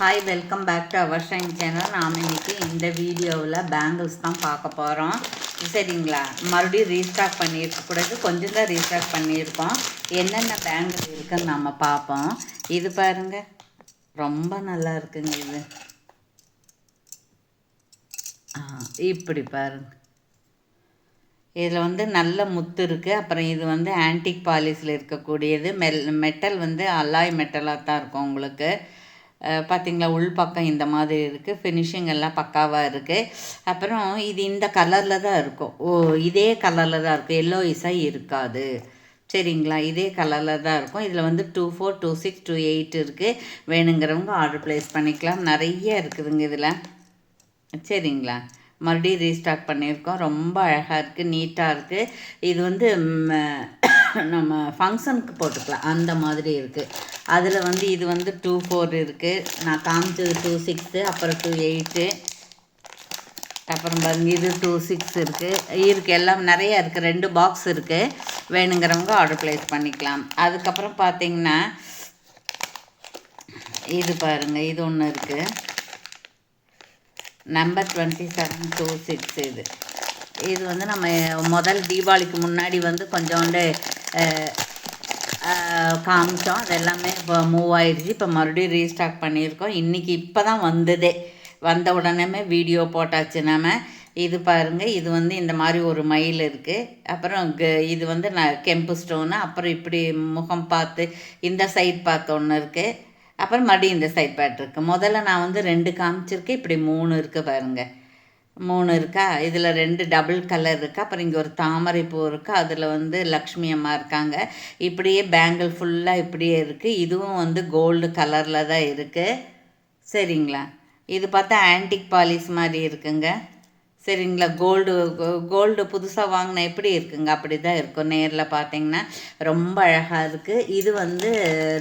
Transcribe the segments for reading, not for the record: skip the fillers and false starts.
Hi, welcome back to our shine channel. நாம் இன்றைக்கி இந்த வீடியோவில் பேங்கிள்ஸ் தான் பார்க்க போகிறோம். சரிங்களா, மறுபடியும் ரீஸ்டாக் பண்ணியிருக்கக்கூடாது, கொஞ்சம் தான் ரீஸ்டாக் பண்ணியிருக்கோம். என்னென்ன பேங்கிள் இருக்குதுன்னு நம்ம பார்ப்போம். இது பாருங்கள், ரொம்ப நல்லா இருக்குங்க. இது இப்படி பாருங்கள், இதில் வந்து நல்ல முத்து இருக்குது. அப்புறம் இது வந்து ஆன்டிக் பாலிஷில் இருக்கக்கூடியது. மெட்டல் வந்து அலாய் மெட்டலாக தான் இருக்கும் உங்களுக்கு. பார்த்திங்களா, உள்பக்கம் இந்த மாதிரி இருக்குது. ஃபினிஷிங் எல்லாம் பக்காவாக இருக்குது. அப்புறம் இது இந்த கலரில் தான் இருக்கும். இதே கலரில் தான் இருக்கும், எல்லோயிஸாக இருக்காது. சரிங்களா, இதே கலரில் தான் இருக்கும். இதில் வந்து 24, 26, 28 இருக்குது. வேணுங்கிறவங்க ஆர்டர் ப்ளேஸ் பண்ணிக்கலாம். நிறைய இருக்குதுங்க இதில். சரிங்களா, மறுபடியும் ரீஸ்டாக் பண்ணியிருக்கோம். ரொம்ப அழகாக இருக்குது, நீட்டாக இருக்குது. இது வந்து நம்ம ஃபங்க்ஷனுக்கு போட்டுக்கலாம், அந்த மாதிரி இருக்குது. அதில் வந்து இது வந்து 24 இருக்குது. நான் காமிச்சது 26, அப்புறம் 28, அப்புறம் பாருங்க இது 26 இருக்குது. எல்லாம் நிறையா இருக்குது. 2 பாக்ஸ் இருக்குது. வேணுங்கிறவங்க ஆர்டர் ப்ளேஸ் பண்ணிக்கலாம். அதுக்கப்புறம் பார்த்திங்கன்னா இது பாருங்கள், இது ஒன்று இருக்குது. நம்பர் 2726. இது வந்து நம்ம முதல் தீபாவளிக்கு முன்னாடி வந்து கொஞ்சோண்டு காமிச்சோம். அது எல்லாமே இப்போ மூவ் ஆகிடுச்சு. இப்போ மறுபடியும் ரீஸ்டாக் பண்ணியிருக்கோம். இன்றைக்கி இப்போ தான் வந்த உடனே வீடியோ போட்டாச்சு நம்ம. இது பாருங்கள், இது வந்து இந்த மாதிரி ஒரு மயில் இருக்குது. அப்புறம் இது வந்து கெம்பு ஸ்டோனு. அப்புறம் இப்படி முகம் பார்த்து இந்த சைட் பார்த்து ஒன்று இருக்குது. அப்புறம் மறுபடியும் இந்த சைட் பார்ட் இருக்குது. முதல்ல நான் வந்து 2 காமிச்சிருக்கேன். இப்படி 3 இருக்குது பாருங்கள், 3 இருக்கா. இதில் 2 டபுள் கலர் இருக்குது. அப்புறம் இங்கே ஒரு தாமரை பூ இருக்குது. அதில் வந்து லக்ஷ்மி அம்மா இருக்காங்க. இப்படியே பேங்கிள் ஃபுல்லாக இப்படியே இருக்குது. இதுவும் வந்து கோல்டு கலரில் தான் இருக்குது. சரிங்களா, இது பார்த்தா ஆன்டிக் பாலிஷ் மாதிரி இருக்குங்க. சரிங்களா, கோல்டு புதுசாக வாங்கினா எப்படி இருக்குங்க, அப்படி தான் இருக்கும். நேரில் பார்த்தீங்கன்னா ரொம்ப அழகாக இருக்குது. இது வந்து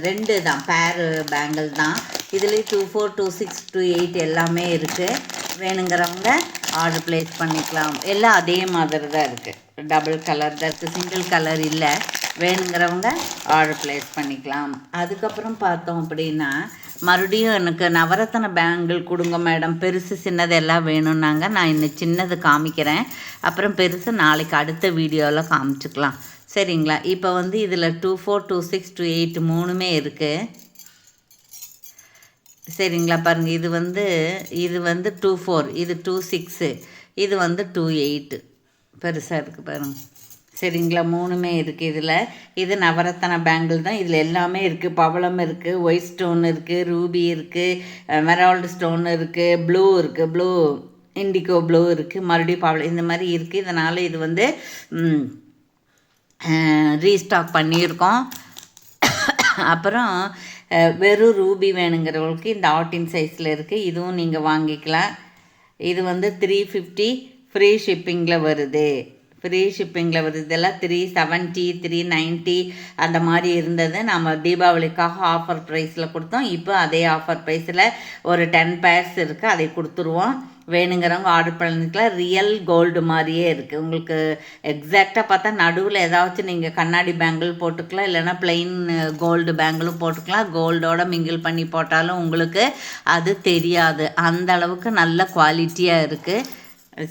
2 தான், பேர் பேங்கிள் தான். இதுலேயும் 24, 26, 28 எல்லாமே இருக்குது. வேணுங்கிறவங்க ஆர்டர் ப்ளேஸ் பண்ணிக்கலாம். எல்லாம் அதே மாதிரி தான் இருக்குது. டபுள் கலர் தான் இருக்குது, சிங்கிள் கலர் இல்லை. வேணுங்கிறவங்க ஆர்டர் ப்ளேஸ் பண்ணிக்கலாம். அதுக்கப்புறம் பார்த்தோம் அப்படின்னா மறுபடியும் எனக்கு நவரத்தன பேங்கிள் கொடுங்க மேடம், பெருசு சின்னது எல்லாம் வேணும்னாங்க. நான் இன்னும் சின்னது காமிக்கிறேன், அப்புறம் பெருசு நாளைக்கு அடுத்த வீடியோவில் காமிச்சிக்கலாம். சரிங்களா, இப்போ வந்து இதில் 24, 26, 28 3மே இருக்குது. சரிங்களா, பாருங்கள், இது வந்து 24, இது 26, இது வந்து 28 பெருசாக இருக்குது பாருங்கள். சரிங்களா, 3மே இருக்குது இதில். இது நவரத்தன பேங்கிள் தான். இதில் எல்லாமே இருக்குது. பவளம் இருக்குது, ஒயிட் ஸ்டோன் இருக்குது, ரூபி இருக்குது, மெரால்டு ஸ்டோன் இருக்குது, ப்ளூ இருக்குது, ப்ளூ இண்டிகோ ப்ளூ இருக்குது, மறுபடியும் பவளம், இந்த மாதிரி இருக்குது. இதனால் இது வந்து ரீஸ்டாக் பண்ணியிருக்கோம். அப்புறம் வெறும் ரூபி வேணுங்கிறவங்களுக்கு இந்த ஆட்டின் சைஸில் இருக்குது. இதுவும் நீங்கள் வாங்கிக்கலாம். இது வந்து 350 ஃப்ரீ ஷிப்பிங்கில் வருது. இதெல்லாம் 370, 390 அந்த மாதிரி இருந்தது. நம்ம தீபாவளிக்காக ஆஃபர் ப்ரைஸில் கொடுத்தோம். இப்போ அதே ஆஃபர் ப்ரைஸில் ஒரு 10 பேர்ஸ் இருக்குது, அதை கொடுத்துருவோம். வேணுங்கிறவங்க ஆர்டர் பண்ணிக்கலாம். ரியல் கோல்டு மாதிரியே இருக்குது. உங்களுக்கு எக்ஸாக்டாக பார்த்தா நடுவில் ஏதாச்சும் நீங்கள் கண்ணாடி பேங்கிள் போட்டுக்கலாம், இல்லைனா பிளெயின் கோல்டு பேங்கிளும் போட்டுக்கலாம். கோல்டோட மிங்கிள் பண்ணி போட்டாலும் உங்களுக்கு அது தெரியாது. அந்த அளவுக்கு நல்ல குவாலிட்டியாக இருக்குது.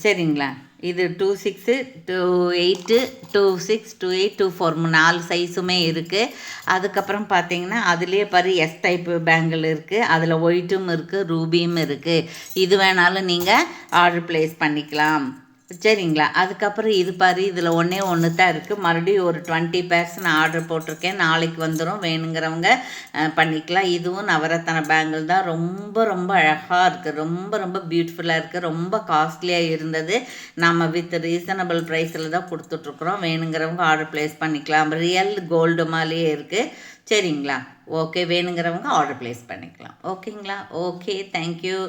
சரிங்களா, இது 26, 28, 26, 28, 24 4 சைஸுமே இருக்குது. அதுக்கப்புறம் பார்த்தீங்கன்னா அதுலேயே பாரு எஸ் டைப்பு பேங்கிள் இருக்குது. அதில் ஒயிட்டும் இருக்குது, ரூபியும் இருக்குது. இது வேணாலும் நீங்கள் ஆர்டர் ப்ளேஸ் பண்ணிக்கலாம். சரிங்களா, அதுக்கப்புறம் இது பாரு, இதில் ஒன்று தான் இருக்குது. மறுபடியும் ஒரு 20 பேர்ஸ் நான் ஆர்டர் போட்டிருக்கேன். நாளைக்கு வந்துடும். வேணுங்கிறவங்க பண்ணிக்கலாம். இதுவும் நவரத்தன பேங்கிள் தான். ரொம்ப ரொம்ப அழகாக இருக்குது, ரொம்ப பியூட்டிஃபுல்லாக இருக்குது. ரொம்ப காஸ்ட்லியாக இருந்தது. நம்ம வித் ரீசனபிள் ப்ரைஸில் தான் கொடுத்துட்ருக்குறோம். வேணுங்கிறவங்க ஆர்டர் ப்ளேஸ் பண்ணிக்கலாம். ரியல் கோல்டு மாதிரியே இருக்குது. சரிங்களா, ஓகே. வேணுங்கிறவங்க ஆர்டர் ப்ளேஸ் பண்ணிக்கலாம். ஓகேங்களா, ஓகே, தேங்க்யூ.